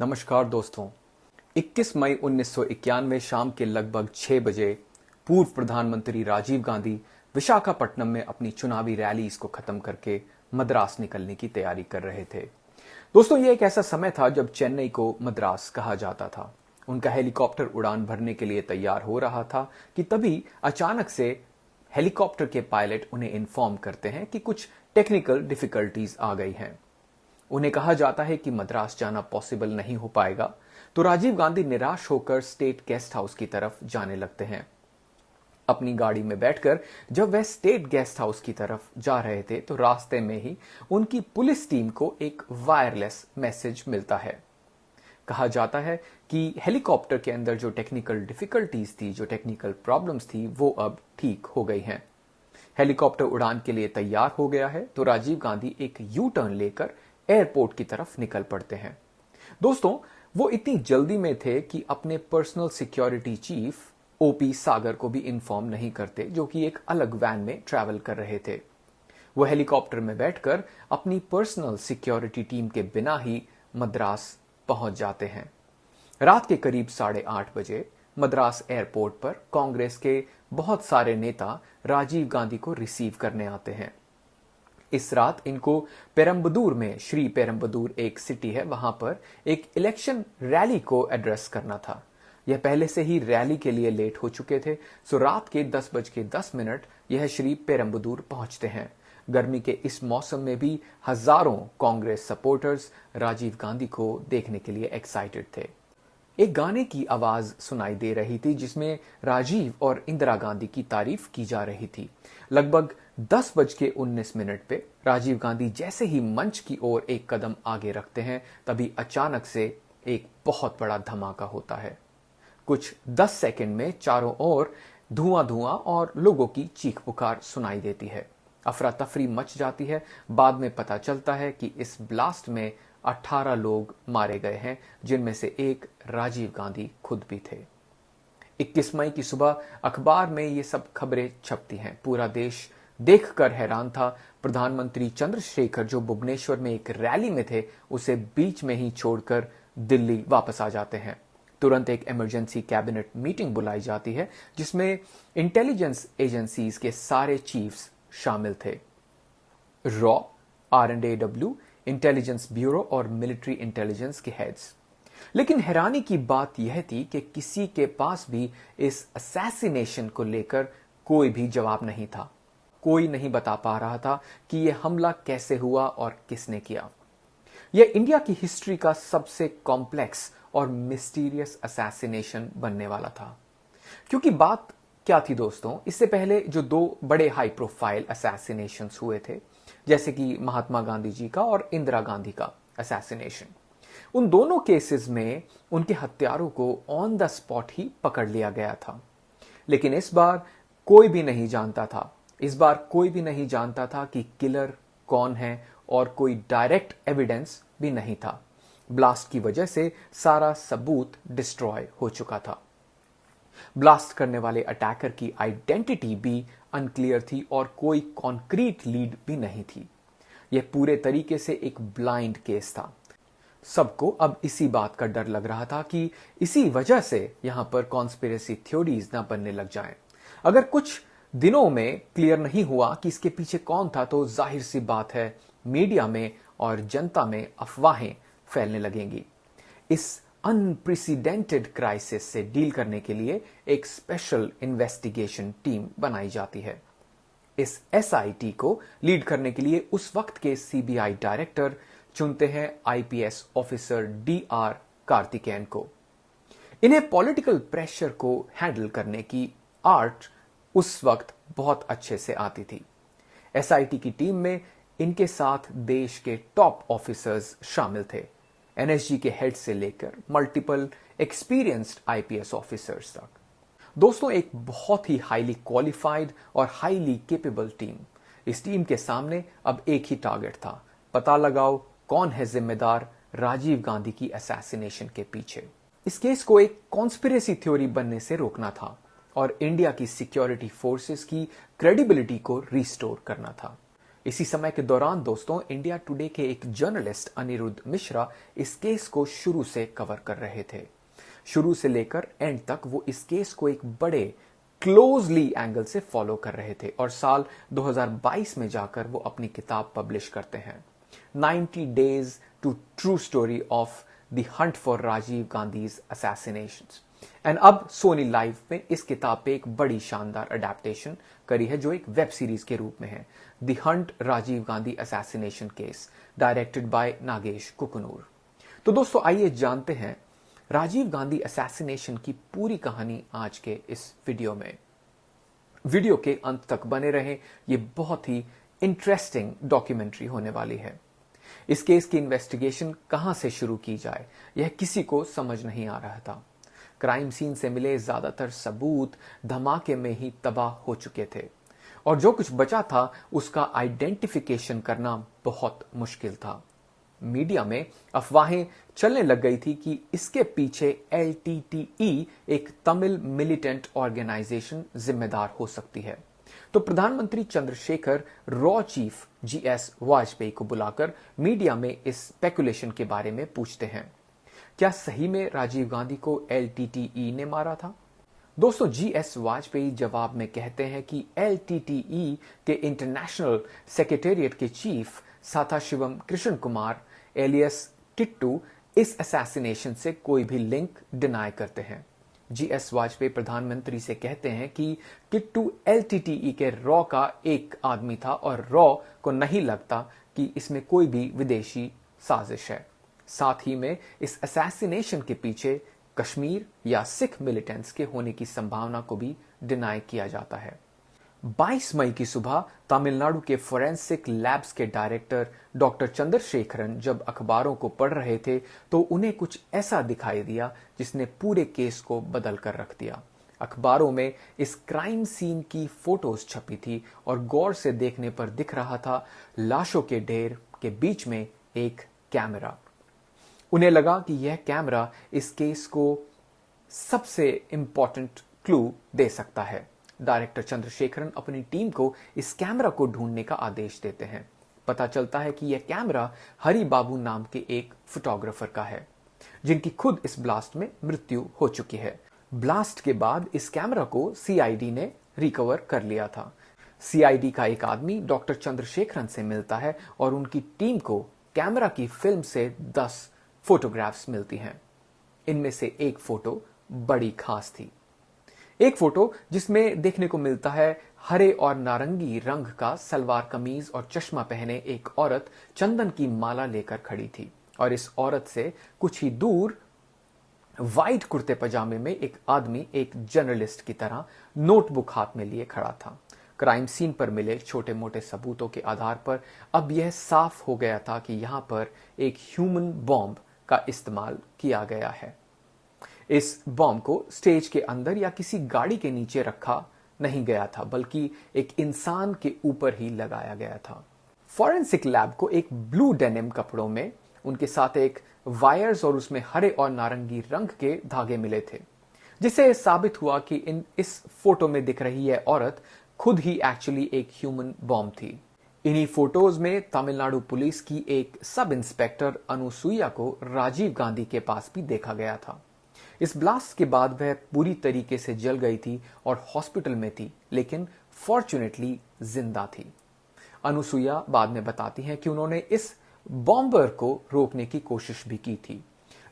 नमस्कार दोस्तों। 21 मई 1991 शाम के लगभग 6 बजे पूर्व प्रधानमंत्री राजीव गांधी विशाखापट्टनम में अपनी चुनावी रैलीज को खत्म करके मद्रास निकलने की तैयारी कर रहे थे। दोस्तों, यह एक ऐसा समय था जब चेन्नई को मद्रास कहा जाता था। उनका हेलीकॉप्टर उड़ान भरने के लिए तैयार हो रहा था कि तभी अचानक से हेलीकॉप्टर के पायलट उन्हें इन्फॉर्म करते हैं कि कुछ टेक्निकल डिफिकल्टीज आ गई हैं। उन्हें कहा जाता है कि मद्रास जाना पॉसिबल नहीं हो पाएगा, तो राजीव गांधी निराश होकर स्टेट गेस्ट हाउस की तरफ जाने लगते हैं। अपनी गाड़ी में बैठकर जब वह स्टेट गेस्ट हाउस की तरफ जा रहे थे तो रास्ते में ही उनकी पुलिस टीम को एक वायरलेस मैसेज मिलता है। कहा जाता है कि हेलीकॉप्टर के अंदर जो टेक्निकल डिफिकल्टीज थी, जो टेक्निकल प्रॉब्लम्स थी, वो अब ठीक हो गई हैं। हेलीकॉप्टर उड़ान के लिए तैयार हो गया है, तो राजीव गांधी एक यू टर्न लेकर एयरपोर्ट की तरफ निकल पड़ते हैं। दोस्तों, वो इतनी जल्दी में थे कि अपने पर्सनल सिक्योरिटी चीफ ओपी सागर को भी इन्फॉर्म नहीं करते, जो कि एक अलग वैन में ट्रैवल कर रहे थे। वो हेलीकॉप्टर में बैठकर अपनी पर्सनल सिक्योरिटी टीम के बिना ही मद्रास पहुंच जाते हैं। रात के करीब 8:30 बजे मद्रास एयरपोर्ट पर कांग्रेस के बहुत सारे नेता राजीव गांधी को रिसीव करने आते हैं। इस रात इनको पेरम्बदूर में, श्री पेरम्बदूर एक सिटी है, वहां पर एक इलेक्शन रैली को एड्रेस करना था। यह पहले से ही रैली के लिए लेट हो चुके थे, सो रात के 10:10 यह श्री पेरम्बदूर पहुंचते हैं। गर्मी के इस मौसम में भी हजारों कांग्रेस सपोर्टर्स राजीव गांधी को देखने के लिए एक्साइटेड थे। एक गाने की आवाज सुनाई दे रही थी जिसमें राजीव और इंदिरा गांधी की तारीफ की जा रही थी। लगभग 10:19 पे राजीव गांधी जैसे ही मंच की ओर एक कदम आगे रखते हैं, तभी अचानक से एक बहुत बड़ा धमाका होता है। कुछ 10 सेकंड में चारों ओर धुआं धुआं और लोगों की चीख पुकार सुनाई देती है। अफरा तफरी मच जाती है। बाद में पता चलता है कि इस ब्लास्ट में 18 लोग मारे गए हैं, जिनमें से एक राजीव गांधी खुद भी थे। 21 मई की सुबह अखबार में ये सब खबरें छपती हैं। पूरा देश देखकर हैरान था। प्रधानमंत्री चंद्रशेखर, जो भुवनेश्वर में एक रैली में थे, उसे बीच में ही छोड़कर दिल्ली वापस आ जाते हैं। तुरंत एक इमरजेंसी कैबिनेट मीटिंग बुलाई जाती है जिसमें इंटेलिजेंस एजेंसीज के सारे चीफ्स शामिल थे। रॉ, R&AW, इंटेलिजेंस ब्यूरो और मिलिट्री इंटेलिजेंस के हेड्स। लेकिन हैरानी की बात यह थी कि किसी के पास भी इस असैसिनेशन को लेकर कोई भी जवाब नहीं था। कोई नहीं बता पा रहा था कि यह हमला कैसे हुआ और किसने किया। यह इंडिया की हिस्ट्री का सबसे कॉम्प्लेक्स और मिस्टीरियस असैसिनेशन बनने वाला था। क्योंकि बात क्या थी दोस्तों, इससे पहले जो 2 बड़े हाई प्रोफाइल असैसिनेशंस हुए थे, जैसे कि महात्मा गांधी जी का और इंदिरा गांधी का असैसिनेशन, उन दोनों केसेस में उनके हत्यारों को ऑन द स्पॉट ही पकड़ लिया गया था। लेकिन इस बार कोई भी नहीं जानता था। इस बार कोई भी नहीं जानता था कि किलर कौन है, और कोई डायरेक्ट एविडेंस भी नहीं था। ब्लास्ट की वजह से सारा सबूत डिस्ट्रॉय हो चुका था। ब्लास्ट करने वाले अटैकर की आइडेंटिटी भी अनक्लियर थी और कोई कॉन्क्रीट लीड भी नहीं थी। यह पूरे तरीके से एक ब्लाइंड केस था। सबको अब इसी बात का डर लग रहा था कि इसी वजह से यहां पर कॉन्स्पिरेसी थ्योरीज ना बनने लग जाएं। अगर कुछ दिनों में क्लियर नहीं हुआ कि इसके पीछे कौन था, तो जाहिर सी बात है मीडिया में और जनता में अफवाहें फैलने लगेंगी। इस अनप्रेसिडेंटेड क्राइसिस से डील करने के लिए एक स्पेशल इन्वेस्टिगेशन टीम बनाई जाती है। इस एसआईटी को लीड करने के लिए उस वक्त के सीबीआई डायरेक्टर चुनते हैं आईपीएस ऑफिसर DR कार्तिकेयन को। इन्हें पॉलिटिकल प्रेशर को हैंडल करने की आर्ट उस वक्त बहुत अच्छे से आती थी। एसआईटी की टीम में इनके साथ देश के टॉप ऑफिसर्स शामिल थे, एनएसजी के हेड से लेकर मल्टीपल एक्सपीरियंस्ड आईपीएस ऑफिसर्स तक। दोस्तों, एक बहुत ही हाईली क्वालिफाइड और हाईली केपेबल टीम। इस टीम के सामने अब एक ही टारगेट था, पता लगाओ कौन है जिम्मेदार राजीव गांधी की असैसिनेशन के पीछे। इस केस को एक कॉन्स्पिरेसी थ्योरी बनने से रोकना था और इंडिया की सिक्योरिटी फोर्सेस की क्रेडिबिलिटी को रिस्टोर करना था। इसी समय के दौरान दोस्तों इंडिया टुडे के एक जर्नलिस्ट अनिरुद्ध मिश्रा इस केस को शुरू से कवर कर रहे थे। शुरू से लेकर एंड तक वो इस केस को एक बड़े क्लोजली एंगल से फॉलो कर रहे थे और साल 2022 में जाकर वो अपनी किताब पब्लिश करते हैं, 90 days to true story of the hunt for Rajiv Gandhi's assassinations. And अब सोनी लाइव में इस किताब पे एक बड़ी शानदार अडेप्टेशन करी है जो एक वेब सीरीज के रूप में है, the hunt Rajiv Gandhi assassination case, directed by Nagesh Kukunoor. तो दोस्तों आइए जानते हैं राजीव गांधी असैसिनेशन की पूरी कहानी आज के इस वीडियो में। वीडियो के अंत तक बने रहें, ये बहुत ही इंटरेस्टिंग डॉक्यूमेंट्री होने वाली है। इस केस की इन्वेस्टिगेशन कहां से शुरू की जाए यह किसी को समझ नहीं आ रहा था। क्राइम सीन से मिले ज्यादातर सबूत धमाके में ही तबाह हो चुके थे और जो कुछ बचा था उसका आइडेंटिफिकेशन करना बहुत मुश्किल था। मीडिया में अफवाहें चलने लग गई थी कि इसके पीछे एलटीटीई एक तमिल मिलिटेंट ऑर्गेनाइजेशन जिम्मेदार हो सकती है। तो प्रधानमंत्री Chandrashekhar raw chief GS Vajpayee को बुलाकर मीडिया में इस स्पेकुलेशन के बारे में पूछते हैं, क्या सही में राजीव गांधी को एलटीटीई ने मारा था? दोस्तों जीएस वाजपेयी जवाब में कहते हैं कि एलटीटीई के इंटरनेशनल सेक्रेटेरिएट के चीफ साथाशिवम कृष्ण कुमार एलियस टिट्टू इस असैसिनेशन से कोई भी लिंक डिनाई करते हैं। जीएस वाजपेयी प्रधानमंत्री से कहते हैं कि टिट्टू एलटीटीई के रॉ का एक आदमी था और रॉ को नहीं लगता कि इसमें कोई भी विदेशी साजिश है। साथ ही में इस असैसिनेशन के पीछे कश्मीर या सिख मिलिटेंट्स के होने की संभावना को भी डिनाई किया जाता है। 22 मई की सुबह तमिलनाडु के फोरेंसिक लैब्स के डायरेक्टर डॉक्टर चंद्रशेखरन जब अखबारों को पढ़ रहे थे तो उन्हें कुछ ऐसा दिखाई दिया जिसने पूरे केस को बदल कर रख दिया। अखबारों में इस क्राइम सीन की फोटोज छपी थी और गौर से देखने पर दिख रहा था लाशों के ढेर के बीच में एक कैमरा। उन्हें लगा कि यह कैमरा इस केस को सबसे इंपॉर्टेंट क्लू दे सकता है। डायरेक्टर चंद्रशेखरन अपनी टीम को इस कैमरा को ढूंढने का आदेश देते हैं। पता चलता है कि यह कैमरा हरि बाबू नाम के एक फोटोग्राफर का है जिनकी खुद इस ब्लास्ट में मृत्यु हो चुकी है। ब्लास्ट के बाद इस कैमरा को सीआईडी ने रिकवर कर लिया था। सीआईडी का एक आदमी डॉक्टर चंद्रशेखरन से मिलता है और उनकी टीम को कैमरा की फिल्म से 10 फोटोग्राफ्स मिलती हैं। इनमें से एक फोटो बड़ी खास थी, एक फोटो जिसमें देखने को मिलता है हरे और नारंगी रंग का सलवार कमीज और चश्मा पहने एक औरत चंदन की माला लेकर खड़ी थी और इस औरत से कुछ ही दूर वाइट कुर्ते पजामे में एक आदमी एक जर्नलिस्ट की तरह नोटबुक हाथ में लिए खड़ा था। क्राइम सीन पर मिले छोटे मोटे सबूतों के आधार पर अब यह साफ हो गया था कि यहां पर एक ह्यूमन बॉम्ब का इस्तेमाल किया गया है। इस बॉम्ब को स्टेज के अंदर या किसी गाड़ी के नीचे रखा नहीं गया था बल्कि एक इंसान के ऊपर ही लगाया गया था। फॉरेंसिक लैब को एक ब्लू डेनिम कपड़ों में उनके साथ एक वायर्स और उसमें हरे और नारंगी रंग के धागे मिले थे, जिससे साबित हुआ कि इस फोटो में दिख रही है औरत खुद ही एक्चुअली एक ह्यूमन बॉम्ब थी। इन्हीं फोटोज में तमिलनाडु पुलिस की एक सब इंस्पेक्टर अनुसुईया को राजीव गांधी के पास भी देखा गया था। इस ब्लास्ट के बाद वह पूरी तरीके से जल गई थी और हॉस्पिटल में थी, लेकिन फॉर्चुनेटली जिंदा थी। अनुसुईया बाद में बताती हैं कि उन्होंने इस बॉम्बर को रोकने की कोशिश भी की थी,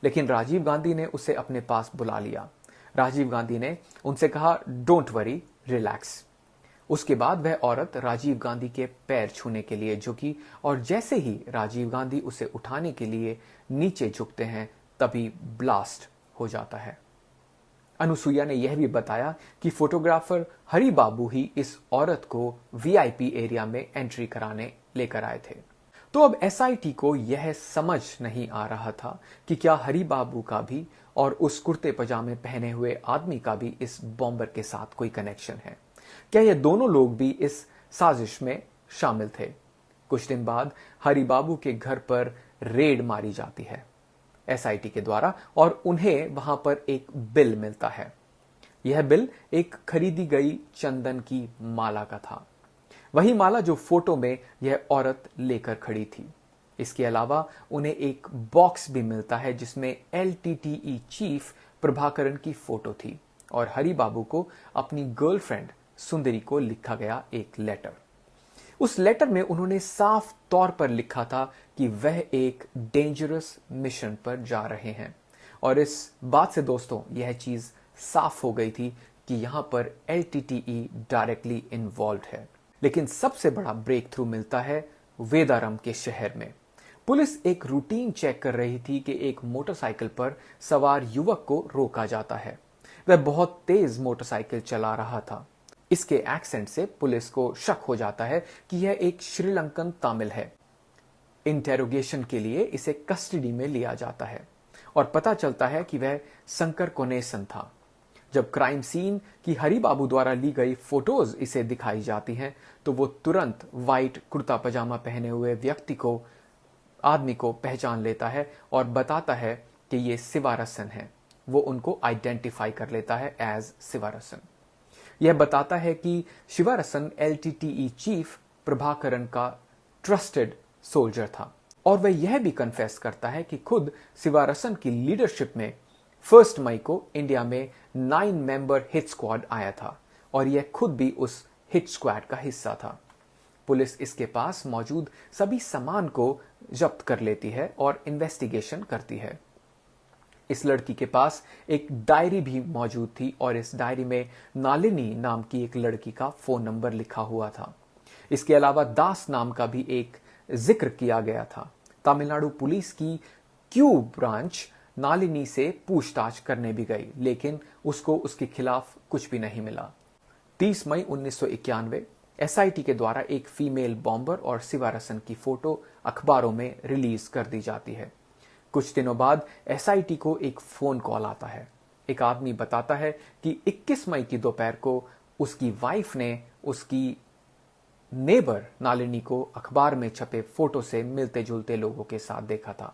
लेकिन राजीव गांधी ने उसे अपने पास बुला लिया। राजीव गांधी ने उनसे कहा, डोंट वरी, रिलैक्स। उसके बाद वह औरत राजीव गांधी के पैर छूने के लिए झुकी और जैसे ही राजीव गांधी उसे उठाने के लिए नीचे झुकते हैं तभी ब्लास्ट हो जाता है। अनुसुईया ने यह भी बताया कि फोटोग्राफर हरि बाबू ही इस औरत को वीआईपी एरिया में एंट्री कराने लेकर आए थे। तो अब एसआईटी को यह समझ नहीं आ रहा था कि क्या हरि बाबू का भी और उस कुर्ते पजामे पहने हुए आदमी का भी इस बॉम्बर के साथ कोई कनेक्शन है। क्या ये दोनों लोग भी इस साजिश में शामिल थे? कुछ दिन बाद हरि बाबू के घर पर रेड मारी जाती है एसआईटी के द्वारा और उन्हें वहां पर एक बिल मिलता है। यह बिल एक खरीदी गई चंदन की माला का था। वही माला जो फोटो में यह औरत लेकर खड़ी थी। इसके अलावा उन्हें एक बॉक्स भी मिलता है जिसमें LTTE चीफ प्रभाकरण की फोटो थी और हरि बाबू को अपनी गर्लफ्रेंड सुंदरी को लिखा गया एक लेटर। उस लेटर में उन्होंने साफ तौर पर लिखा था कि वह एक डेंजरस मिशन पर जा रहे हैं और इस बात से दोस्तों यह चीज साफ हो गई थी कि यहां पर LTTE डायरेक्टली इन्वॉल्व है। लेकिन सबसे बड़ा ब्रेक थ्रू मिलता है वेदारम के शहर में। पुलिस एक रूटीन चेक कर रही थी कि एक मोटरसाइकिल पर सवार युवक को रोका जाता है। वह बहुत तेज मोटरसाइकिल चला रहा था। इसके एक्सेंट से पुलिस को शक हो जाता है कि यह एक श्रीलंकन तमिल है। इंटेरोगेशन के लिए इसे कस्टडी में लिया जाता है और पता चलता है कि वह शंकर कोनेसन था। जब क्राइम सीन की हरि बाबू द्वारा ली गई फोटोज इसे दिखाई जाती हैं तो वो तुरंत व्हाइट कुर्ता पजामा पहने हुए आदमी को पहचान लेता है और बताता है कि ये शिवारसन है। वो उनको आइडेंटिफाई कर लेता है एज शिवारसन। यह बताता है कि शिवारसन LTTE चीफ प्रभाकरण का ट्रस्टेड सोल्जर था और वह यह भी कन्फेस करता है कि खुद शिवारसन की लीडरशिप में 1 मई को इंडिया में 9 मेंबर हिट स्क्वाड आया था और यह खुद भी उस हिट स्क्वाड का हिस्सा था। पुलिस इसके पास मौजूद सभी सामान को जब्त कर लेती है और इन्वेस्टिगेशन करती है। इस लड़की के पास एक डायरी भी मौजूद थी और इस डायरी में नालिनी नाम की एक लड़की का फोन नंबर लिखा हुआ था। इसके अलावा दास नाम का भी एक जिक्र किया गया था। तमिलनाडु पुलिस की क्यू ब्रांच नालिनी से पूछताछ करने भी गई लेकिन उसको उसके खिलाफ कुछ भी नहीं मिला। 30 मई 1991 SIT के द्वारा एक फीमेल बॉम्बर और शिवारसन की फोटो अखबारों में रिलीज कर दी जाती है। कुछ दिनों बाद SIT को एक फोन कॉल आता है। एक आदमी बताता है कि 21 मई की दोपहर को उसकी वाइफ ने उसकी नेबर नालिनी को अखबार में छपे फोटो से मिलते जुलते लोगों के साथ देखा था।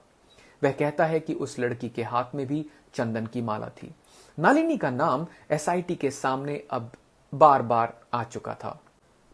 वह कहता है कि उस लड़की के हाथ में भी चंदन की माला थी। नालिनी का नाम SIT के सामने अब बार बार आ चुका था,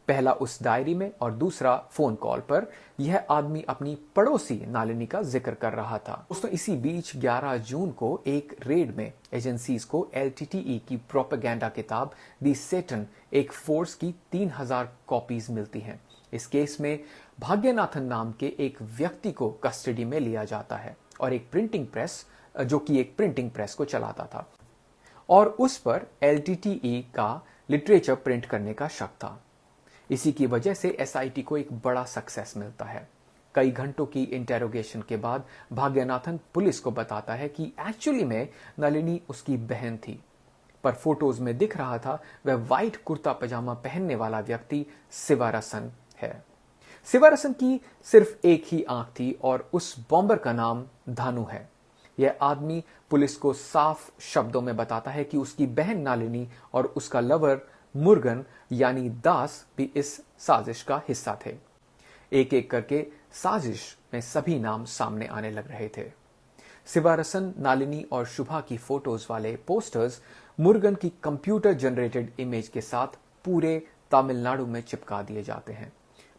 पहला उस डायरी में और दूसरा फोन कॉल पर। यह आदमी अपनी पड़ोसी नालिनी का जिक्र कर रहा था। दोस्तों इसी बीच 11 जून को एक रेड में एजेंसीज को LTTE की प्रोपेगेंडा किताब दी सेटन एक फोर्स की 3000 कॉपीज मिलती हैं। इस केस में भाग्यनाथन नाम के एक व्यक्ति को कस्टडी में लिया जाता है और एक प्रिंटिंग प्रेस जो कि एक प्रिंटिंग प्रेस को चलाता था और उस पर LTTE का लिटरेचर प्रिंट करने का शक था। इसी की वजह से SIT को एक बड़ा सक्सेस मिलता है। कई घंटों की इंटेरोगेशन के बाद भाग्यनाथन पुलिस को बताता है कि एक्चुअली में नलिनी उसकी बहन थी, पर फोटोज में दिख रहा था वह व्हाइट कुर्ता पजामा पहनने वाला व्यक्ति शिवारसन है। शिवारसन की सिर्फ एक ही आंख थी और उस बॉम्बर का नाम धानु है। यह आदमी पुलिस को साफ शब्दों में बताता है कि उसकी बहन नालिनी और उसका लवर मुर्गन यानी दास भी इस साजिश का हिस्सा थे। एक एक करके साजिश में सभी नाम सामने आने लग रहे थे। शिवारसन, नालिनी और शुभा की फोटोज वाले पोस्टर्स मुर्गन की कंप्यूटर जनरेटेड इमेज के साथ पूरे तमिलनाडु में चिपका दिए जाते हैं।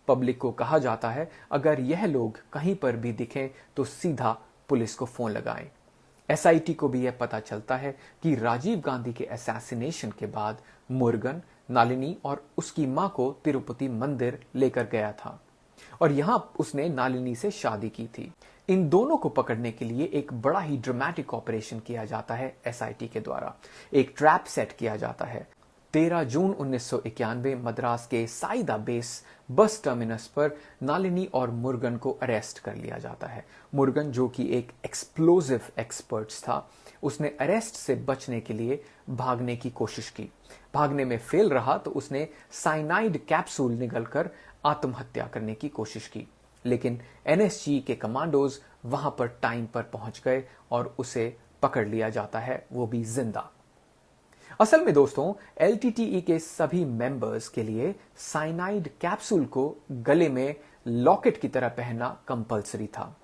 पब्लिक को कहा जाता है अगर यह लोग कहीं पर भी दिखें तो सीधा पुलिस को फोन लगाएं। SIT को भी यह पता चलता है कि राजीव गांधी के असैसिनेशन के बाद मुर्गन नालिनी और उसकी मां को तिरुपति मंदिर लेकर गया था और यहां उसने नालिनी से शादी की थी। इन दोनों को पकड़ने के लिए एक बड़ा ही ड्रामेटिक ऑपरेशन किया जाता है SIT के द्वारा। एक ट्रैप सेट किया जाता है। 13 जून 1991 मद्रास के साइदा बेस बस टर्मिनस पर नालिनी और मुर्गन को अरेस्ट कर लिया जाता है। मुर्गन जो कि एक एक्सप्लोजिव एक्सपर्ट था, उसने अरेस्ट से बचने के लिए भागने की कोशिश की। भागने में फेल रहा तो उसने साइनाइड कैप्सूल निगलकर आत्महत्या करने की कोशिश की, लेकिन NSG के कमांडोज वहां पर टाइम पर पहुंच गए और उसे पकड़ लिया जाता है, वो भी जिंदा। असल में दोस्तों LTTE के सभी मेंबर्स के लिए साइनाइड कैप्सूल को गले में लॉकेट की तरह पहनना कंपलसरी था।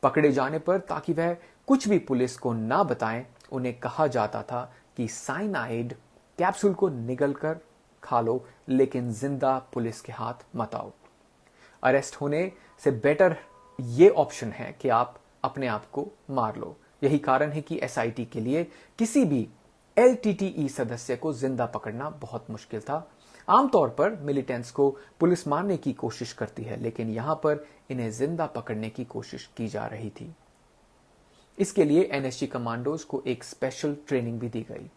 पकड़े जाने पर ताकि वह कुछ भी पुलिस को ना बताएं, उन्हें कहा जाता था कि साइनाइड कैप्सूल को निगलकर खा लो, लेकिन जिंदा पुलिस के हाथ मत आओ। अरेस्ट होने से बेटर ये ऑप्शन है कि आप अपने आप को मार लो। यही कारण है कि एसआईटी के लिए किसी भी एलटीटीई सदस्य को जिंदा पकड़ना बहुत मुश्किल था। आमतौर पर मिलिटेंट्स को पुलिस मारने की कोशिश करती है, लेकिन यहां पर इन्हें जिंदा पकड़ने की कोशिश की जा रही थी। इसके लिए एनएसजी कमांडोज को एक स्पेशल ट्रेनिंग भी दी गई।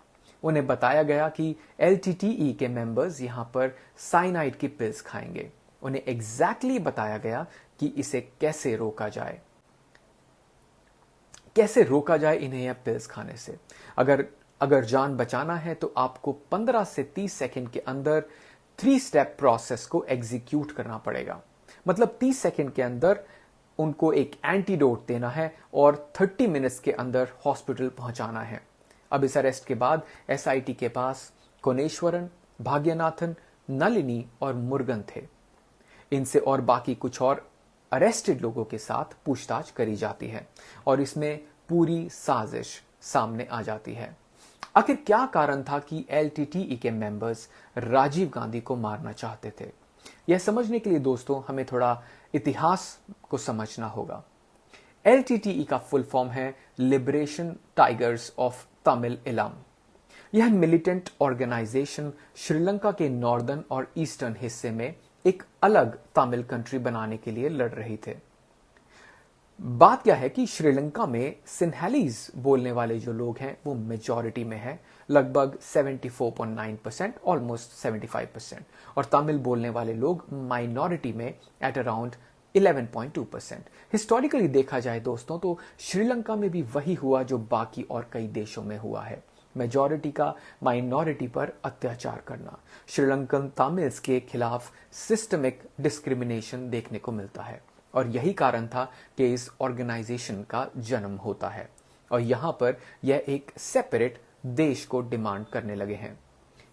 उन्हें बताया गया कि एलटीटीई के मेंबर्स यहां पर साइनाइड की पिल्स खाएंगे। उन्हें एग्जैक्टली बताया गया कि इसे कैसे रोका जाए, इन्हें यह पिल्स खाने से। अगर जान बचाना है तो आपको 15 से 30 सेकंड के अंदर 3 स्टेप प्रोसेस को एग्जीक्यूट करना पड़ेगा। मतलब 30 सेकंड के अंदर उनको एक एंटीडोट देना है और 30 मिनट्स के अंदर हॉस्पिटल पहुंचाना है। अब इस अरेस्ट के बाद एसआईटी के पास कोनेश्वरन, भाग्यनाथन, नलिनी और मुरुगन थे। इनसे और बाकी कुछ और अरेस्टेड लोगों के साथ पूछताछ करी जाती है और इसमें पूरी साजिश सामने आ जाती है। आखिर क्या कारण था कि एलटीटीई के मेंबर्स राजीव गांधी को मारना चाहते थे? यह समझने के लिए दोस्तों हमें थोड़ा इतिहास को समझना होगा। एलटीटीई का फुल फॉर्म है लिबरेशन टाइगर्स ऑफ तमिल इलम। यह मिलिटेंट ऑर्गेनाइजेशन श्रीलंका के नॉर्दर्न और ईस्टर्न हिस्से में एक अलग तमिल कंट्री बनाने के लिए लड़ रही थे। बात क्या है कि श्रीलंका में सिन्हलीज बोलने वाले जो लोग हैं वो मेजॉरिटी में है, लगभग 74.9%, ऑलमोस्ट 75%, और तमिल बोलने वाले लोग माइनॉरिटी में एट अराउंड 11.2%। हिस्टोरिकली देखा जाए दोस्तों तो श्रीलंका में भी वही हुआ जो बाकी और कई देशों में हुआ है, मेजॉरिटी का माइनॉरिटी पर अत्याचार करना। श्रीलंकन तमिल्स के खिलाफ सिस्टमिक डिस्क्रिमिनेशन देखने को मिलता है और यही कारण था कि इस ऑर्गेनाइजेशन का जन्म होता है और यहां पर यह एक सेपरेट देश को डिमांड करने लगे हैं।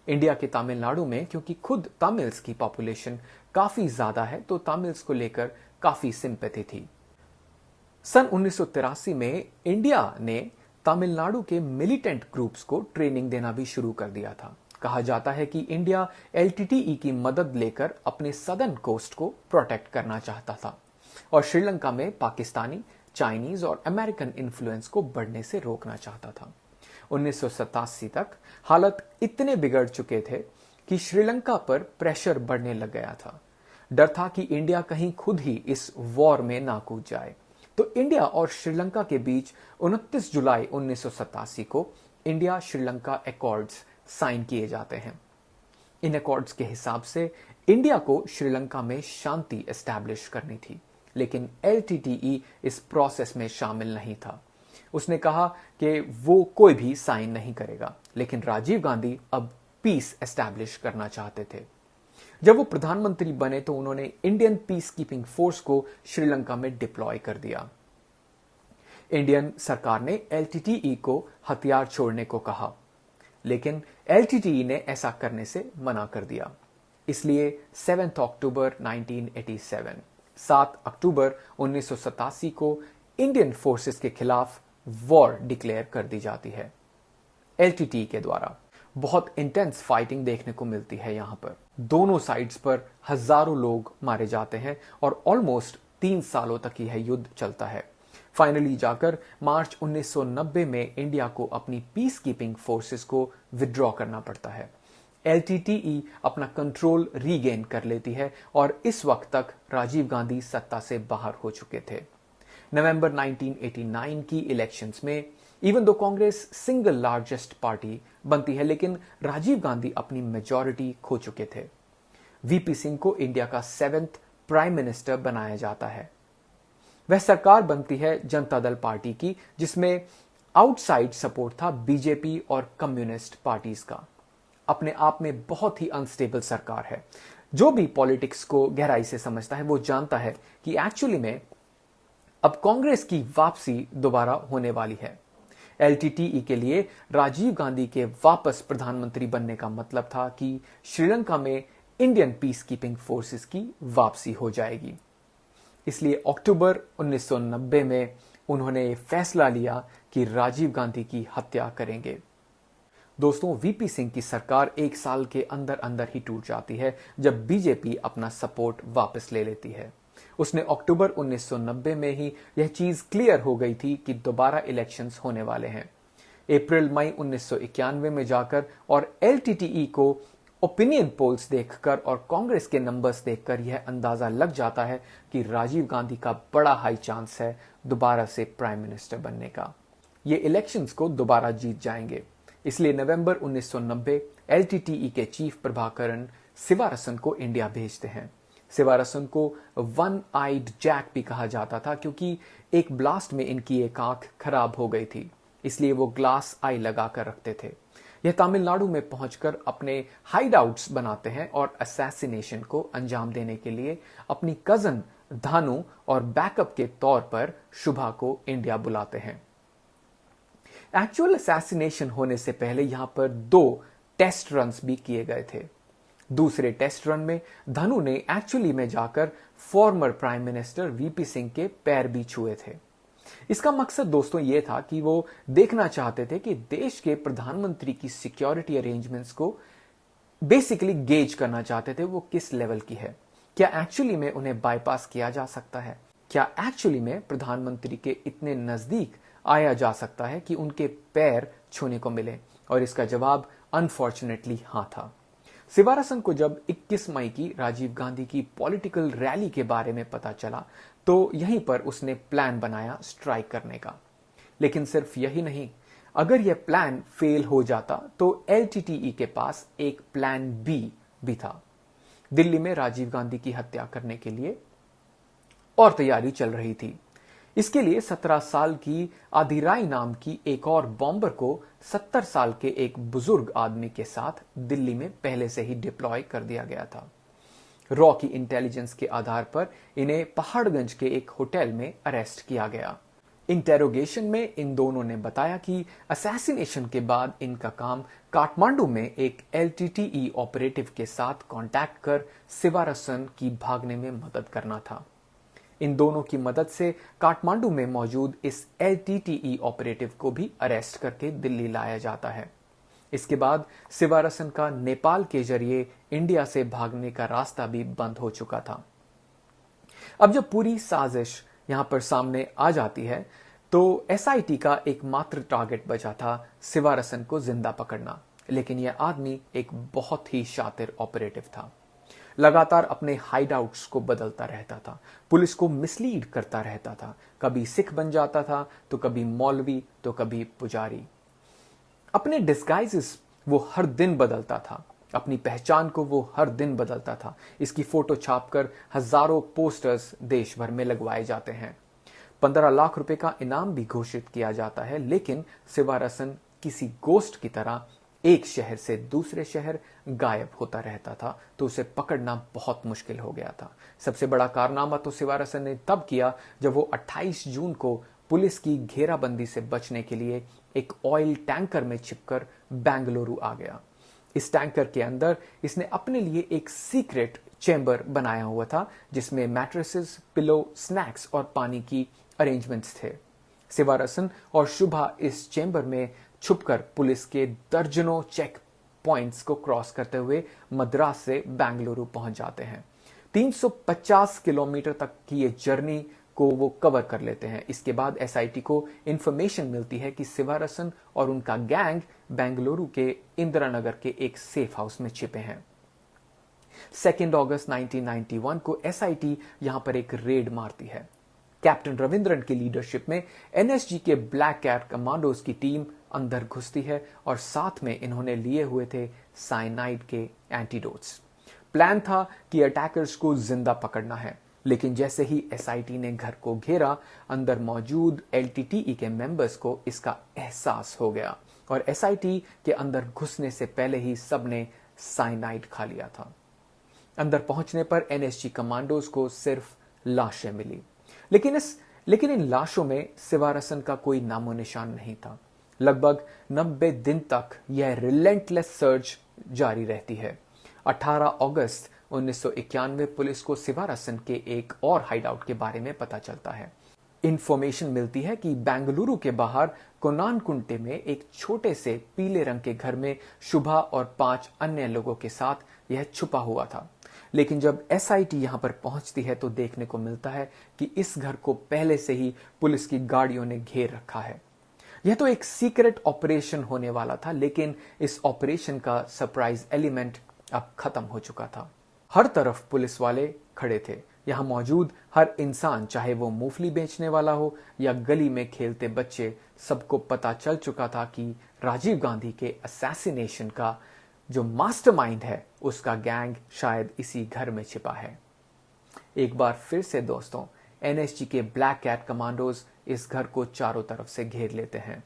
इंडिया के तमिलनाडु में क्योंकि खुद तमिल्स की पॉपुलेशन काफी ज्यादा है तो तमिल्स को लेकर काफी सिंपैथी थी। सन 1983 में इंडिया ने तमिलनाडु के मिलिटेंट ग्रुप्स को ट्रेनिंग देना भी शुरू कर दिया था। कहा जाता है कि इंडिया एलटीटीई की मदद लेकर अपने सदर्न कोस्ट को प्रोटेक्ट करना चाहता था और श्रीलंका में पाकिस्तानी, चाइनीज और अमेरिकन इन्फ्लुएंस को बढ़ने से रोकना चाहता था। 1987 तक हालत इतने बिगड़ चुके थे कि श्रीलंका पर प्रेशर बढ़ने लग गया था। डर था कि इंडिया कहीं खुद ही इस वॉर में ना कूद जाए। तो इंडिया और श्रीलंका के बीच 29 जुलाई 1987 को इंडिया श्रीलंका एकॉर्ड्स साइन किए जाते हैं। इन एकॉर्ड्स के हिसाब से इंडिया को श्रीलंका में शांति एस्टैब्लिश करनी थी, लेकिन एलटीटीई इस प्रोसेस में शामिल नहीं था। उसने कहा कि वो कोई भी साइन नहीं करेगा, लेकिन राजीव गांधी अब पीस एस्टैब्लिश करना चाहते थे। जब वो प्रधानमंत्री बने तो उन्होंने इंडियन पीस कीपिंग फोर्स को श्रीलंका में डिप्लॉय कर दिया। इंडियन सरकार ने एलटीटीई को हथियार छोड़ने को कहा, लेकिन एलटीटीई ने ऐसा करने से मना कर दिया। इसलिए 7 अक्टूबर 1987, 7 अक्टूबर 1987 को इंडियन फोर्सेस के खिलाफ वॉर डिक्लेयर कर दी जाती है एलटीटीई के द्वारा। बहुत इंटेंस फाइटिंग देखने को मिलती है यहां पर। दोनों साइड्स पर हजारों लोग मारे जाते हैं और ऑलमोस्ट 3 सालों तक यह युद्ध चलता है। फाइनली जाकर मार्च 1990 में इंडिया को अपनी पीस कीपिंग फोर्सेस को विड्रॉ करना पड़ता है। एलटीटीई अपना कंट्रोल रीगेन कर लेती है और इस वक्त तक राजीव गांधी सत्ता से बाहर हो चुके थे। नवंबर 1989 की इलेक्शंस में even though Congress single largest party बनती है, लेकिन राजीव गांधी अपनी मेजॉरिटी खो चुके थे। वीपी सिंह को इंडिया का 7th प्राइम मिनिस्टर बनाया जाता है। वह सरकार बनती है जनता दल पार्टी की, जिसमें आउटसाइड सपोर्ट था बीजेपी और कम्युनिस्ट पार्टीज का। अपने आप में बहुत ही अनस्टेबल सरकार है। जो भी पॉलिटिक्स को गहराई से समझता है वो जानता है कि एक्चुअली में अब कांग्रेस की वापसी दोबारा होने वाली है। एलटीटीई के लिए राजीव गांधी के वापस प्रधानमंत्री बनने का मतलब था कि श्रीलंका में इंडियन पीस कीपिंग फोर्सेस की वापसी हो जाएगी। इसलिए अक्टूबर 1990 में उन्होंने फैसला लिया कि राजीव गांधी की हत्या करेंगे। दोस्तों, वीपी सिंह की सरकार एक साल के अंदर अंदर ही टूट जाती है जब बीजेपी अपना सपोर्ट वापस ले लेती है। उसने अक्टूबर 1990 में ही यह चीज क्लियर हो गई थी कि दोबारा इलेक्शंस होने वाले हैं। अप्रैल मई 1991 में जाकर और एलटीटीई को ओपिनियन पोल्स देखकर और कांग्रेस के नंबर्स देखकर यह अंदाजा लग जाता है कि राजीव गांधी का बड़ा हाई चांस है दोबारा से प्राइम मिनिस्टर बनने का। ये इलेक्शंस को दोबारा जीत जाएंगे। इसलिए नवंबर 1990 एलटीटीई के चीफ प्रभाकरन सिवारसन को इंडिया भेजते हैं। सिवारसन को वन आइड जैक भी कहा जाता था क्योंकि एक ब्लास्ट में इनकी एक आंख खराब हो गई थी, इसलिए वो ग्लास आई लगाकर रखते थे। यह तमिलनाडु में पहुंचकर अपने हाइडआउट्स बनाते हैं और असैसिनेशन को अंजाम देने के लिए अपनी कजन धानु और बैकअप के तौर पर शुभा को इंडिया बुलाते हैं। एक्चुअल असैसिनेशन होने से पहले यहां पर 2 टेस्ट रन्स भी किए गए थे। दूसरे टेस्ट रन में धनु ने एक्चुअली में जाकर former prime minister VP Singh के पैर भी छुए थे। इसका मकसद दोस्तों यह था कि वो देखना चाहते थे कि देश के प्रधानमंत्री की सिक्योरिटी अरेंजमेंट्स को बेसिकली गेज करना चाहते थे वो किस लेवल की है। क्या एक्चुअली में उन्हें बाईपास किया जा सकता है? क्या एक्चुअली में प्रधानमंत्री के इतने नजदीक आया जा सकता है कि उनके पैर छूने को मिले? और इसका जवाब अनफॉर्चुनेटली हां था। सिवारसन को जब 21 मई की राजीव गांधी की पॉलिटिकल रैली के बारे में पता चला तो यहीं पर उसने प्लान बनाया स्ट्राइक करने का। लेकिन सिर्फ यही नहीं, अगर यह प्लान फेल हो जाता तो एलटीटीई के पास एक प्लान बी भी था। दिल्ली में राजीव गांधी की हत्या करने के लिए और तैयारी चल रही थी। इसके लिए 17 साल की आदिराई नाम की एक और बॉम्बर को 70 साल के एक बुजुर्ग आदमी के साथ दिल्ली में पहले से ही डिप्लॉय कर दिया गया था। रॉ की इंटेलिजेंस के आधार पर इन्हें पहाड़गंज के एक होटल में अरेस्ट किया गया। इंटेरोगेशन में इन दोनों ने बताया कि असैसिनेशन के बाद इनका काम काठमांडू में एक एलटीटीई ऑपरेटिव के साथ कांटेक्ट कर सिवारसन की भागने में मदद करना था। इन दोनों की मदद से काठमांडू में मौजूद इस एलटीटीई ऑपरेटिव को भी अरेस्ट करके दिल्ली लाया जाता है। इसके बाद सिवारसन का नेपाल के जरिए इंडिया से भागने का रास्ता भी बंद हो चुका था। अब जब पूरी साजिश यहां पर सामने आ जाती है तो एसआईटी का एकमात्र टारगेट बचा था सिवारसन को जिंदा पकड़ना। लेकिन यह आदमी एक बहुत ही शातिर ऑपरेटिव था। लगातार अपने हाइडआउट्स को बदलता रहता था, पुलिस को मिसलीड करता रहता था। कभी सिख बन जाता था तो कभी मौलवी तो कभी पुजारी। अपने डिस्गाइजेस वो हर दिन बदलता था, अपनी पहचान को वो हर दिन बदलता था। इसकी फोटो छापकर हजारों पोस्टर्स देश भर में लगवाए जाते हैं। 15 लाख रुपए का इनाम भी घोषित किया जाता है। लेकिन सिवारसन किसी गोस्ट की तरह एक शहर से दूसरे शहर गायब होता रहता था, तो उसे पकड़ना बहुत मुश्किल हो गया था। सबसे बड़ा कारनामा तो सिवारसन ने तब किया जब वो 28 जून को पुलिस की घेराबंदी से बचने के लिए एक ऑयल टैंकर में छिपकर बेंगलुरु आ गया। इस टैंकर के अंदर इसने अपने लिए एक सीक्रेट चेंबर बनाया हुआ था जिसमें मैट्रेसेस, पिलो, स्नैक्स और पानी की अरेंजमेंट्स थे। सिवारसन और शुभा इस चेंबर में छुपकर पुलिस के दर्जनों चेक पॉइंट्स को क्रॉस करते हुए मद्रास से बेंगलुरु पहुंच जाते हैं। 350 किलोमीटर तक की ये जर्नी को वो कवर कर लेते हैं। इसके बाद एसआईटी को इंफॉर्मेशन मिलती है कि सिवारसन और उनका गैंग बेंगलुरु के इंदिरा नगर के एक सेफ हाउस में छिपे हैं। 2 अगस्त 1991 को एसआईटी यहां पर एक रेड मारती है। कैप्टन रविंद्रन की लीडरशिप में एनएसजी के ब्लैक कैट कमांडोज की टीम अंदर घुसती है और साथ में इन्होंने लिए हुए थे साइनाइड के एंटीडोट्स। प्लान था कि अटैकर्स को जिंदा पकड़ना है। लेकिन जैसे ही एसआईटी ने घर को घेरा, अंदर मौजूद एलटीटीई के मेंबर्स को इसका एहसास हो गया और एसआईटी के अंदर घुसने से पहले ही सबने साइनाइड खा लिया था। अंदर पहुंचने पर एनएसजी कमांडोज को सिर्फ लाशें मिली। लेकिन इन लाशों में सिवारसन का कोई नामो निशान नहीं था। लगभग 90 दिन तक यह रिलेंटलेस सर्च जारी रहती है। 18 अगस्त 1991 पुलिस को सिवारसन के एक और हाइडआउट के बारे में पता चलता है। इंफॉर्मेशन मिलती है कि बेंगलुरु के बाहर कोनानकुंटे में एक छोटे से पीले रंग के घर में शुभा और 5 अन्य लोगों के साथ यह छुपा हुआ था। लेकिन जब एसआईटी यहां पर पहुंचती है तो देखने को मिलता है कि इस घर को पहले से ही पुलिस की गाड़ियों ने घेर रखा है। यह तो एक सीक्रेट ऑपरेशन होने वाला था, लेकिन इस ऑपरेशन का सरप्राइज एलिमेंट अब खत्म हो चुका था। हर तरफ पुलिस वाले खड़े थे। यहां मौजूद हर इंसान, चाहे वो मूंगफली बेचने वाला हो या गली में खेलते बच्चे, सबको पता चल चुका था कि राजीव गांधी के असैसिनेशन का जो मास्टरमाइंड है उसका गैंग शायद इसी घर में छिपा है। एक बार फिर से दोस्तों, एनएसजी के ब्लैक कैट कमांडोज इस घर को चारों तरफ से घेर लेते हैं।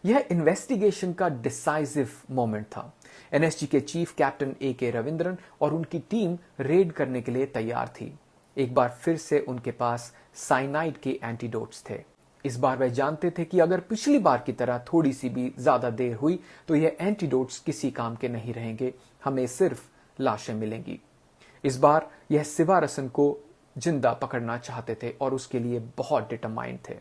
यह इन्वेस्टिगेशन का डिसाइसिव मोमेंट था। एनएसजी के चीफ कैप्टन ए.के. रविंद्रन और उनकी टीम रेड करने के लिए तैयार थी। एक बार फिर से उनके पास साइनाइड के एंटीडोट्स थे। इस बार वे जानते थे कि अगर पिछली बार की तरह थोड़ी सी भी ज्यादा देर हुई तो यह एंटीडोट्स किसी काम के नहीं रहेंगे, हमें सिर्फ लाशें मिलेंगी। इस बार यह सिवारसन को जिंदा पकड़ना चाहते थे और उसके लिए बहुत डिटरमाइंड थे।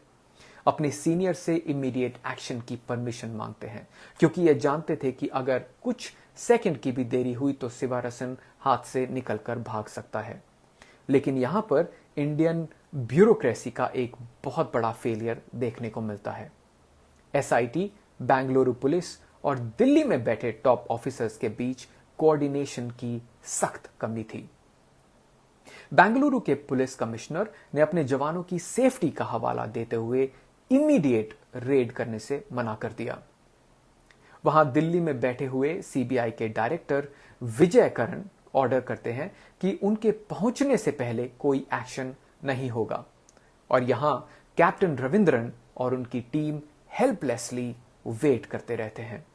अपने सीनियर से इमीडिएट एक्शन की परमिशन मांगते हैं, क्योंकि यह जानते थे कि अगर कुछ सेकंड की भी देरी हुई तो सिवारसन हाथ से निकलकर भाग सकता है। लेकिन यहां पर इंडियन ब्यूरोक्रेसी का एक बहुत बड़ा फेलियर देखने को मिलता है। एसआईटी, बेंगलुरु पुलिस और दिल्ली में बैठे टॉप ऑफिसर्स के बीच कोऑर्डिनेशन की सख्त कमी थी। बेंगलुरु के पुलिस कमिश्नर ने अपने जवानों की सेफ्टी का हवाला देते हुए इमीडिएट रेड करने से मना कर दिया। वहां दिल्ली में बैठे हुए सीबीआई के डायरेक्टर विजय करण ऑर्डर करते हैं कि उनके पहुंचने से पहले कोई एक्शन नहीं होगा, और यहां कैप्टन रविंद्रन और उनकी टीम हेल्पलेसली वेट करते रहते हैं।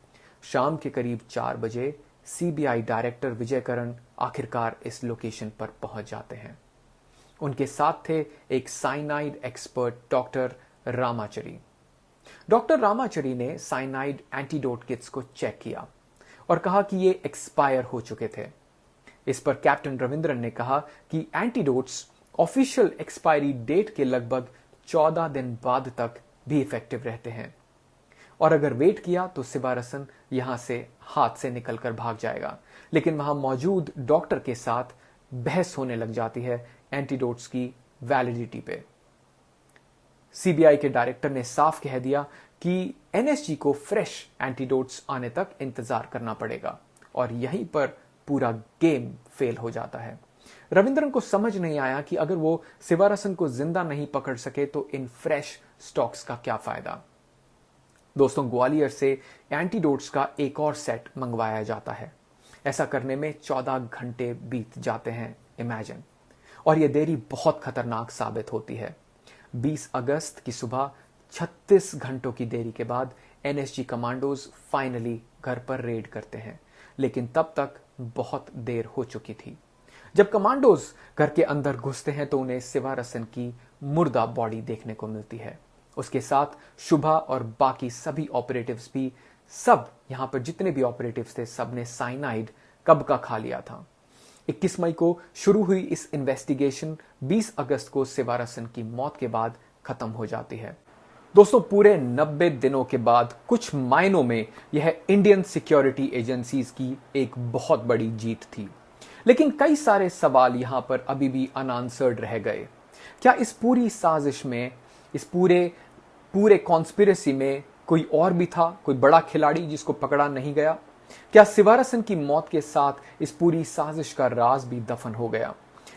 शाम के करीब 4 बजे सीबीआई डायरेक्टर विजय करण आखिरकार इस लोकेशन पर पहुंच जाते हैं। उनके साथ थे एक साइनाइड एक्सपर्ट डॉक्टर रामाचरी। डॉक्टर रामाचरी ने साइनाइड एंटीडोट किट्स को चेक किया और कहा कि ये एक्सपायर हो चुके थे। इस पर कैप्टन रविंद्रन ने कहा कि एंटीडोट्स ऑफिशियल एक्सपायरी डेट के लगभग 14 दिन बाद तक भी इफेक्टिव रहते हैं, और अगर वेट किया तो सिवारसन यहां से हाथ से निकलकर भाग जाएगा। लेकिन वहां मौजूद डॉक्टर के साथ बहस होने लग जाती है एंटीडोट्स की वैलिडिटी पे। सीबीआई के डायरेक्टर ने साफ कह दिया कि एनएसजी को फ्रेश एंटीडोट्स आने तक इंतजार करना पड़ेगा, और यहीं पर पूरा गेम फेल हो जाता है। रविंद्रन को समझ नहीं आया कि अगर वो सिवारसन को जिंदा नहीं पकड़ सके तो इन फ्रेश स्टॉक्स का क्या फायदा। दोस्तों, ग्वालियर से एंटीडोट्स का एक और सेट मंगवाया जाता है। ऐसा करने में 14 घंटे बीत जाते हैं, इमेजिन। और यह देरी बहुत खतरनाक साबित होती है। 20 अगस्त की सुबह 36 घंटों की देरी के बाद एनएसजी कमांडोज फाइनली घर पर रेड करते हैं, लेकिन तब तक बहुत देर हो चुकी थी। जब कमांडोज घर के अंदर घुसते हैं तो उन्हें सिवारसन की मुर्दा बॉडी देखने को मिलती है। उसके साथ शुभा और बाकी सभी ऑपरेटिव्स भी, सब यहां पर जितने भी ऑपरेटिव्स थे सबने साइनाइड कब का खा लिया था। 21 मई को शुरू हुई इस इन्वेस्टिगेशन 20 अगस्त को सिवारसन की मौत के बाद खत्म हो जाती है। दोस्तों, पूरे 90 दिनों के बाद कुछ मायनों में यह इंडियन सिक्योरिटी एजेंसीज की एक बहुत बड़ी जीत थी, लेकिन कई सारे सवाल यहां पर अभी भी अनआंसर्ड रह गए। क्या इस पूरी साजिश में, इस पूरे कॉन्स्पिरेसी में कोई और भी था, कोई बड़ा खिलाड़ी जिसको पकड़ा नहीं गया? क्या सिवारसन की मौत के साथ इस पूरी साजिश का राज भी दफन हो गया?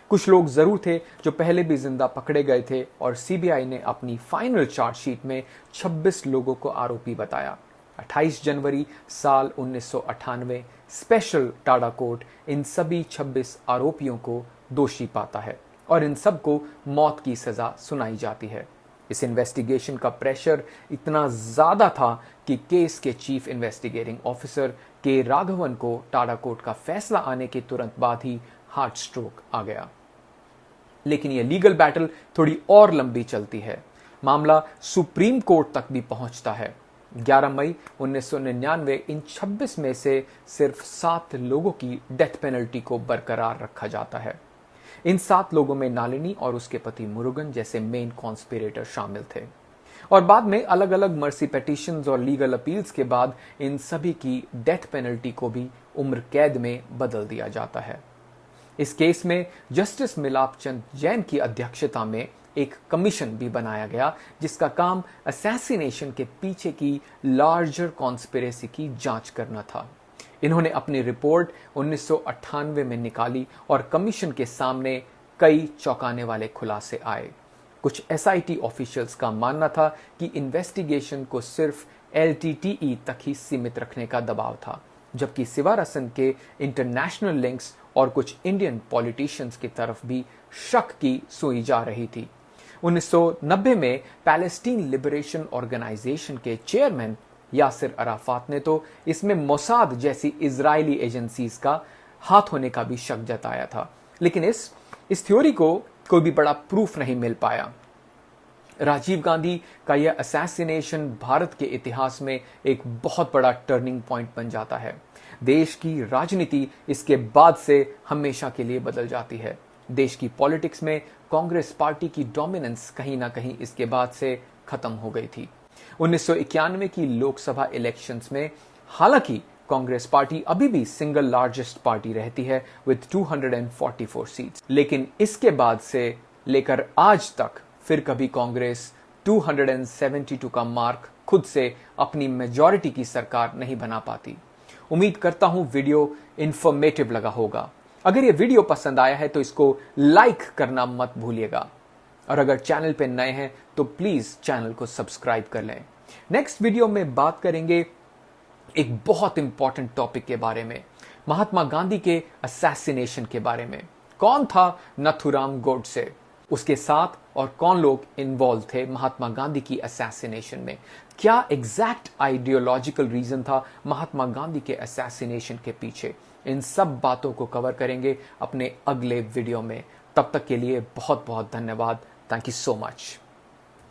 कुछ लोग जरूर थे जो पहले भी जिंदा पकड़े गए थे, और सीबीआई ने अपनी फाइनल चार्जशीट में 26 लोगों को आरोपी बताया। 28 जनवरी साल 1998 स्पेशल टाडा कोर्ट इन सभी 26 आरोपियों को दोषी पाता है और इन सबको मौत की सजा सुनाई जाती है। इस इन्वेस्टिगेशन का प्रेशर इतना ज्यादा था कि केस के चीफ इन्वेस्टिगेटिंग ऑफिसर के राघवन को टाडा कोर्ट का फैसला आने के तुरंत बाद ही हार्ट स्ट्रोक आ गया। लेकिन यह लीगल बैटल थोड़ी और लंबी चलती है। मामला सुप्रीम कोर्ट तक भी पहुंचता है। 11 मई 1999 इन 26 में से सिर्फ 7 लोगों की डेथ पेनल्टी को बरकरार रखा जाता है। इन 7 लोगों में नालिनी और उसके पति मुरुगन जैसे मेन कॉन्स्पिरेटर शामिल थे। और बाद में अलग अलग मर्सी पिटीशंस और लीगल अपील्स के बाद इन सभी की डेथ पेनल्टी को भी उम्र कैद में बदल दिया जाता है। इस केस में जस्टिस मिलाप चंद जैन की अध्यक्षता में एक कमीशन भी बनाया गया जिसका काम असैसिनेशन के पीछे की लार्जर कॉन्स्पिरेसी की जांच करना था। इन्होंने अपनी रिपोर्ट 1998 में निकाली और कमीशन के सामने कई चौंकाने वाले खुलासे आए। कुछ एसआईटी ऑफिशियल्स का मानना था कि इन्वेस्टिगेशन को सिर्फ एलटीटीई तक ही सीमित रखने का दबाव था, जबकि सिवारसन के इंटरनेशनल लिंक्स और कुछ इंडियन पॉलिटिशियंस की तरफ भी शक की सुई जा रही थी। 1990 में पैलेस्टीन लिबरेशन ऑर्गेनाइजेशन के चेयरमैन यासिर अराफात ने तो इसमें मोसाद जैसी इजरायली एजेंसीज का हाथ होने का भी शक जताया था, लेकिन इस थ्योरी को कोई भी बड़ा प्रूफ नहीं मिल पाया। राजीव गांधी का यह असैसिनेशन भारत के इतिहास में एक बहुत बड़ा टर्निंग पॉइंट बन जाता है। देश की राजनीति इसके बाद से हमेशा के लिए बदल जाती है। देश की पॉलिटिक्स में कांग्रेस पार्टी की डोमिनेंस कहीं ना कहीं इसके बाद से खत्म हो गई थी। 1991 की लोकसभा इलेक्शंस में हालांकि कांग्रेस पार्टी अभी भी सिंगल लार्जेस्ट पार्टी रहती है विद 244 सीट्स, लेकिन इसके बाद से लेकर आज तक फिर कभी कांग्रेस 272 का मार्क खुद से अपनी मेजॉरिटी की सरकार नहीं बना पाती। उम्मीद करता हूं वीडियो इंफॉर्मेटिव लगा होगा। अगर ये वीडियो पसंद आया है तो इसको लाइक करना मत भूलिएगा, और अगर चैनल पे नए हैं तो प्लीज चैनल को सब्सक्राइब कर लें। नेक्स्ट वीडियो में बात करेंगे एक बहुत इंपॉर्टेंट टॉपिक के बारे में, महात्मा गांधी के असैसिनेशन के बारे में। कौन था नथुराम गोडसे, उसके साथ और कौन लोग इन्वॉल्व थे महात्मा गांधी की असैसिनेशन में, क्या एग्जैक्ट आइडियोलॉजिकल रीजन था महात्मा गांधी के असैसिनेशन के पीछे। इन सब बातों को कवर करेंगे अपने अगले वीडियो में। तब तक के लिए बहुत बहुत धन्यवाद। Thank you so much.